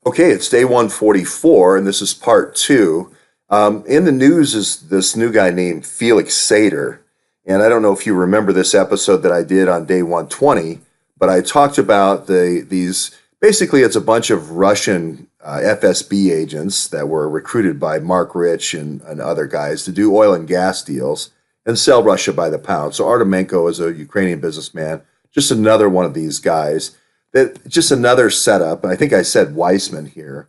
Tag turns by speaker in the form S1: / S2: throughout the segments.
S1: Okay, it's day 144, and this is part two. In the news is this new guy named Felix Satyr. And I don't know if you remember this episode that I did on day 120, but I talked about these. Basically, it's a bunch of Russian FSB agents that were recruited by Mark Rich and other guys to do oil and gas deals and sell Russia by the pound. So Artemenko is a Ukrainian businessman, just another one of these guys. That just another setup. I think I said Weissman here.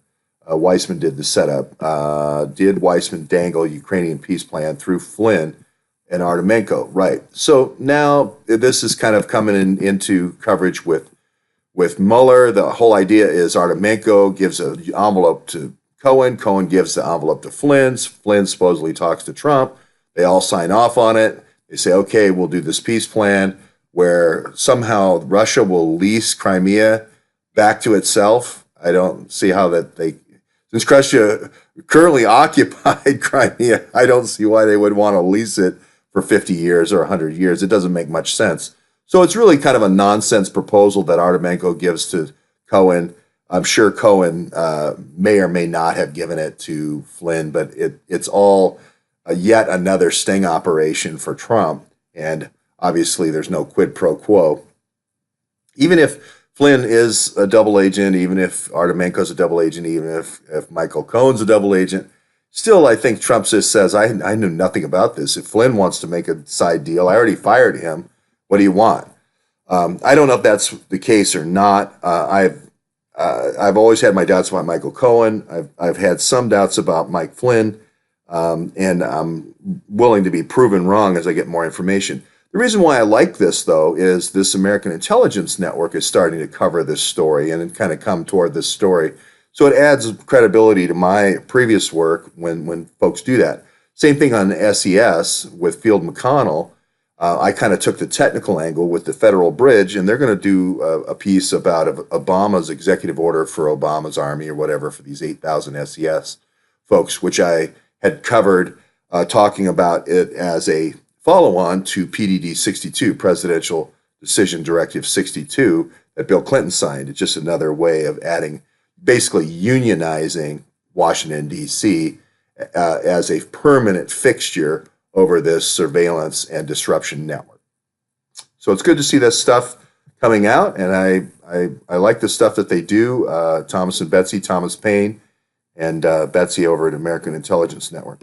S1: Weissman did the setup. Did Weissman dangle Ukrainian peace plan through Flynn and Artemenko? Right. So now this is kind of coming into coverage with Mueller. The whole idea is Artemenko gives an envelope to Cohen. Cohen gives the envelope to Flynn. Flynn supposedly talks to Trump. They all sign off on it. They say, okay, we'll do this peace plan where somehow Russia will lease Crimea back to itself. I don't see how since Russia currently occupied Crimea, I don't see why they would want to lease it for 50 years or 100 years. It doesn't make much sense. So it's really kind of a nonsense proposal that Artemenko gives to Cohen. I'm sure Cohen may or may not have given it to Flynn, but it's all yet another sting operation for Trump. And obviously, there's no quid pro quo. Even if Flynn is a double agent, even if Artemenko's a double agent, even if Michael Cohen's a double agent, still, I think Trump just says, I knew nothing about this. If Flynn wants to make a side deal, I already fired him. What do you want? I don't know if that's the case or not. I've always had my doubts about Michael Cohen. I've had some doubts about Mike Flynn, and I'm willing to be proven wrong as I get more information. The reason why I like this, though, is this American intelligence network is starting to cover this story and kind of come toward this story. So it adds credibility to my previous work when folks do that. Same thing on SES with Field McConnell. I kind of took the technical angle with the federal bridge, and they're going to do a piece about Obama's executive order for Obama's army or whatever for these 8,000 SES folks, which I had covered talking about it as a follow-on to PDD 62, Presidential Decision Directive 62, that Bill Clinton signed. It's just another way of basically unionizing Washington, D.C. As a permanent fixture over this surveillance and disruption network. So it's good to see this stuff coming out, and I like the stuff that they do. Thomas and Betsy, Thomas Paine, and Betsy over at American Intelligence Network.